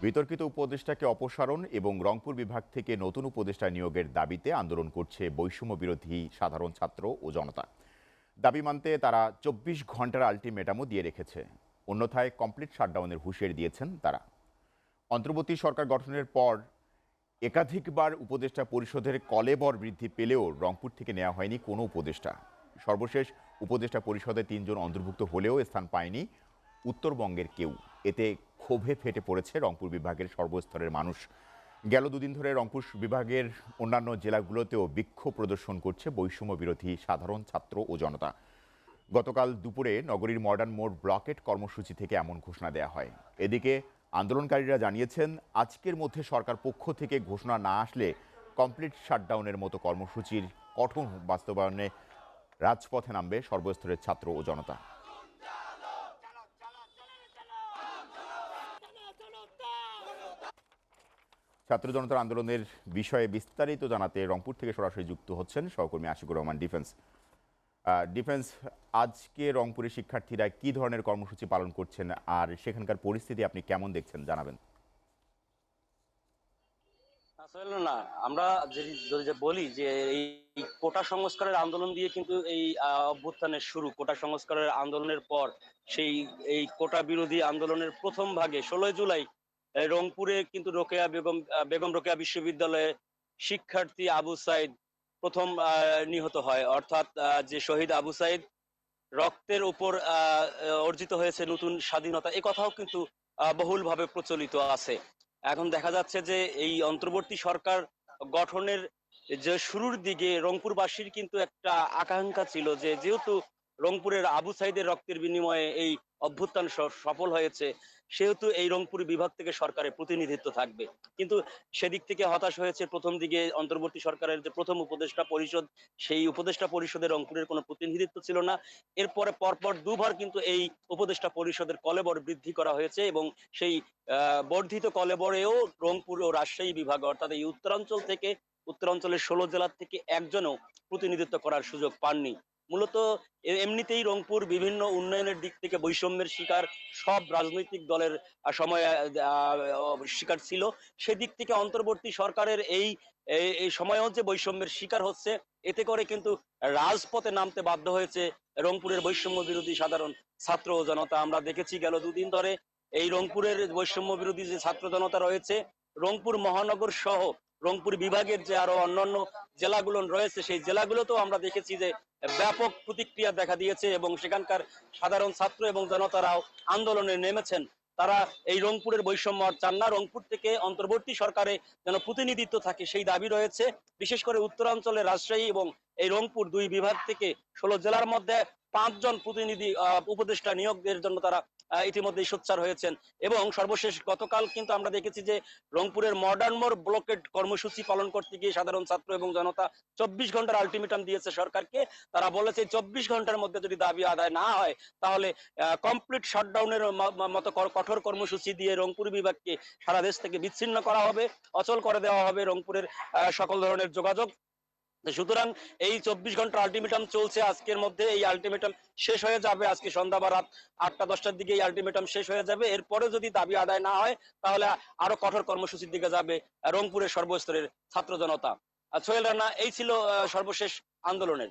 বিতর্কিত উপদেষ্টাকে অপসারণ এবং রংপুর বিভাগ থেকে নতুন উপদেষ্টা নিয়োগের দাবিতে আন্দোলন করছে বৈষম্য বিরোধী সাধারণ ছাত্র ও জনতা। দাবি মানতে তারা ২৪ ঘন্টার আলটিমেটামও দিয়ে রেখেছে। অন্যথায় কমপ্লিট শাটডাউনের হুঁশিয়ারি দিয়েছেন তারা। অন্তর্বর্তী সরকার গঠনের পর একাধিকবার উপদেষ্টা পরিষদের কলেবর বৃদ্ধি পেলেও রংপুর থেকে নেওয়া হয়নি কোনো উপদেষ্টা। সর্বশেষ উপদেষ্টা পরিষদে ৩ জন অন্তর্ভুক্ত হলেও স্থান পায়নি উত্তরবঙ্গের কেউ। এতে ক্ষোভে ফেটে পড়েছে রংপুর বিভাগের সর্বস্তরের মানুষ। গেল দুদিন ধরে রংপুর বিভাগের অন্যান্য জেলাগুলোতেও বিক্ষোভ প্রদর্শন করছে বৈষম্য বিরোধী সাধারণ ছাত্র ও জনতা। গতকাল দুপুরে নগরীর মডার্ন মোড় ব্লকেট কর্মসূচি থেকে এমন ঘোষণা দেওয়া হয়। এদিকে আন্দোলনকারীরা জানিয়েছেন, আজকের মধ্যে সরকার পক্ষ থেকে ঘোষণা না আসলে কমপ্লিট শাটডাউনের মতো কর্মসূচির কঠোর বাস্তবায়নে রাজপথে নামবে সর্বস্তরের ছাত্র ও জনতা। ছাত্র জনতার আন্দোলনের বিষয়ে বিস্তারিত জানাতে রংপুর থেকে সরাসরি যুক্ত হচ্ছেন সহকর্মী আশিকুর রহমান ডিফেন্স। আজকে রংপুরের শিক্ষার্থীরা কি ধরনের কর্মসূচি পালন করছেন আর সেখানকার পরিস্থিতি আপনি কেমন দেখছেন জানাবেন। আসলে না, আমরা যদি বলি যে এই কোটা সংস্কারের আন্দোলন দিয়ে কিন্তু এই অভ্যুত্থানের শুরু। কোটা সংস্কারের আন্দোলনের পর সেই এই কোটা বিরোধী আন্দোলনের প্রথম ভাগে 16 জুলাই রংপুরে কিন্তু বেগম রোকেয়া বিশ্ববিদ্যালয়ে শিক্ষার্থী আবু সাইদ প্রথম নিহত হয়। অর্থাৎ যে শহীদ আবু সাইদ, রক্তের উপর অর্জিত হয়েছে নতুন স্বাধীনতা, এ কথাও কিন্তু বহুলভাবে প্রচলিত আছে। এখন দেখা যাচ্ছে যে এই অন্তর্বর্তী সরকার গঠনের যে শুরুর দিকে রংপুরবাসীর কিন্তু একটা আকাঙ্ক্ষা ছিল যে যেহেতু রংপুরের আবু সাইদের রক্তের বিনিময়ে এই অভ্যুত্থান সফল হয়েছে, সেহেতু এই রংপুর বিভাগ থেকে সরকারের প্রতিনিধিত্ব থাকবে। কিন্তু সেদিক থেকে হতাশ হয়েছে। প্রথম দিকে অন্তর্বর্তী সরকারের যে প্রথম উপদেষ্টা পরিষদ, সেই উপদেষ্টা পরিষদে রংপুরের কোনো প্রতিনিধিত্ব ছিল না। এরপরে পরপর দুবার কিন্তু এই উপদেষ্টা পরিষদের কলেবর বৃদ্ধি করা হয়েছে এবং সেই বর্ধিত কলেবরেও রংপুর ও রাজশাহী বিভাগ অর্থাৎ এই উত্তরাঞ্চলের 16 জেলার থেকে একজনও প্রতিনিধিত্ব করার সুযোগ পাননি। মূলত এমনিতেই রংপুর বিভিন্ন উন্নয়নের দিক থেকে বৈষম্যের শিকার, সব রাজনৈতিক দলের সময় শিকার ছিল। সেদিক থেকে অন্তর্বর্তী সরকারের এই সময়ও যে বৈষম্যের শিকার হচ্ছে, এতে করে কিন্তু রাজপথে নামতে বাধ্য হয়েছে রংপুরের বৈষম্য বিরোধী সাধারণ ছাত্র ও জনতা। আমরা দেখেছি গেল দুদিন ধরে এই রংপুরের বৈষম্য বিরোধী যে ছাত্র জনতা রয়েছে, রংপুর মহানগর সহ রংপুর বিভাগের যে আরো অন্যান্য জেলাগুলো রয়েছে, সেই জেলাগুলোতেও আমরা দেখেছি যে ব্যাপক প্রতিক্রিয়া দেখা দিয়েছে এবং সেখানকার সাধারণ ছাত্র এবং জনতারাও আন্দোলনে নেমেছেন। তারা এই রংপুরের বৈষম্য আর চান না, রংপুর থেকে অন্তর্বর্তী সরকারে যেন প্রতিনিধিত্ব থাকে সেই দাবি রয়েছে। বিশেষ করে উত্তরাঞ্চলে রাজশাহী এবং এই রংপুর দুই বিভাগ থেকে 16 জেলার মধ্যে 5 জন প্রতিনিধি উপদেষ্টা নিয়োগের জন্য তারা ইতিমধ্যেই সোচ্চার হয়েছেন। এবং সর্বশেষ গতকাল কিন্তু আমরা দেখেছি যে রংপুরের মডার্ন মোড় ব্লকেট কর্মসূচি পালন করতে গিয়ে সাধারণ ছাত্র এবং জনতা 24 ঘন্টার আলটিমেটাম দিয়েছে সরকারকে। তারা বলেছে 24 ঘন্টার মধ্যে যদি দাবি আদায় না হয় তাহলে কমপ্লিট শাটডাউনের মতো কঠোর কর্মসূচি দিয়ে রংপুর বিভাগকে সারা দেশ থেকে বিচ্ছিন্ন করা হবে, অচল করে দেওয়া হবে রংপুরের সকল ধরনের যোগাযোগ। সুতরাং এই 24 ঘন্টার আলটিমেটাম চলছে। আজকের মধ্যে এই আলটিমেটাম শেষ হয়ে যাবে। আজকে সন্ধ্যা বা রাত 8টা-10টার দিকে এই আলটিমেটাম শেষ হয়ে যাবে। এরপরে যদি দাবি আদায় না হয় তাহলে আরো কঠোর কর্মসূচির দিকে যাবে রংপুরের সর্বস্তরের ছাত্র জনতা। সোহেল রানা, এই ছিল সর্বশেষ আন্দোলনের।